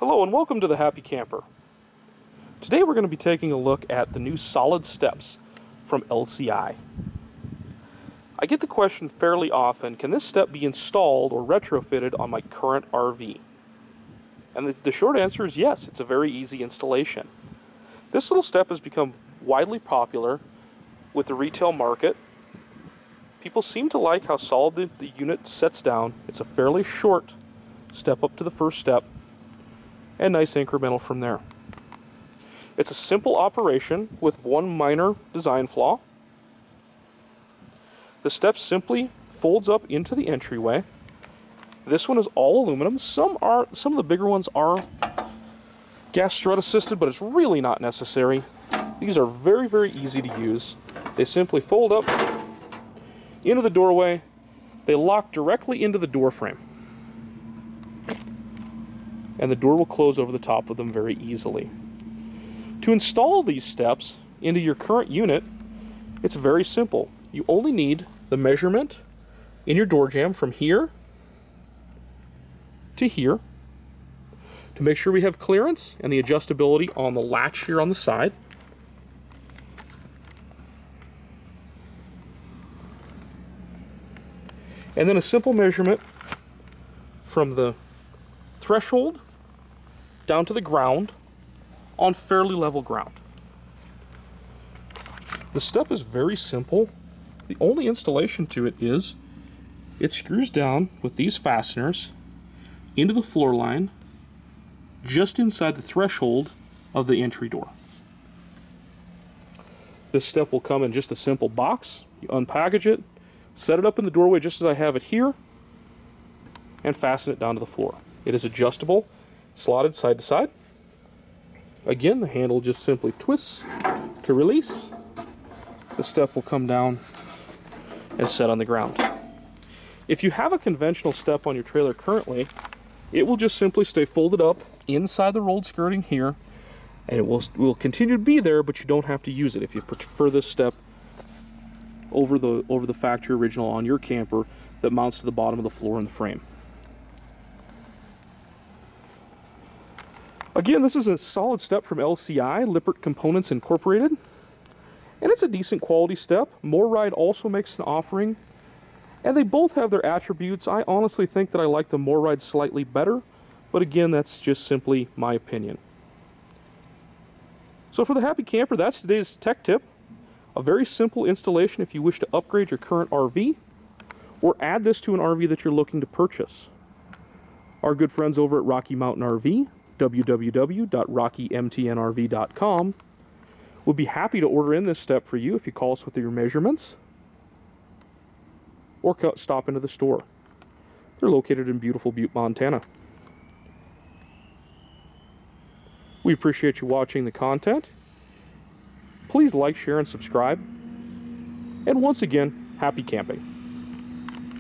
Hello and welcome to the Happy Camper. Today we're going to be taking a look at the new Solid Steps from LCI. I get the question fairly often, can this step be installed or retrofitted on my current RV? And the short answer is yes, it's a very easy installation. This little step has become widely popular with the retail market. People seem to like how solid the unit sets down. It's a fairly short step up to the first step, and nice incremental from there. It's a simple operation with one minor design flaw. The step simply folds up into the entryway. This one is all aluminum. Some of the bigger ones are gas strut assisted, but it's really not necessary. These are very, very easy to use. They simply fold up into the doorway. They lock directly into the door frame, and the door will close over the top of them very easily. To install these steps into your current unit, it's very simple. You only need the measurement in your door jamb from here to here to make sure we have clearance, and the adjustability on the latch here on the side. And then a simple measurement from the threshold down to the ground on fairly level ground. The step is very simple. The only installation to it is it screws down with these fasteners into the floor line just inside the threshold of the entry door. This step will come in just a simple box. You unpackage it, set it up in the doorway just as I have it here, and fasten it down to the floor. It is adjustable, slotted side to side. Again, the handle just simply twists to release. The step will come down and set on the ground. If you have a conventional step on your trailer currently, it will just simply stay folded up inside the rolled skirting here, and it will continue to be there, but you don't have to use it. If you prefer this step over the factory original on your camper that mounts to the bottom of the floor and the frame. Again, this is a solid step from LCI, Lippert Components Incorporated, and it's a decent quality step. MoreRide also makes an offering, and they both have their attributes. I honestly think that I like the MoreRide slightly better, but again, that's just simply my opinion. So for the Happy Camper, that's today's tech tip. A very simple installation if you wish to upgrade your current RV or add this to an RV that you're looking to purchase. Our good friends over at Rocky Mountain RV, www.rockymtnrv.com, will be happy to order in this step for you if you call us with your measurements or stop into the store. They're located in beautiful Butte, Montana. We appreciate you watching the content. Please like, share, and subscribe. And once again, happy camping.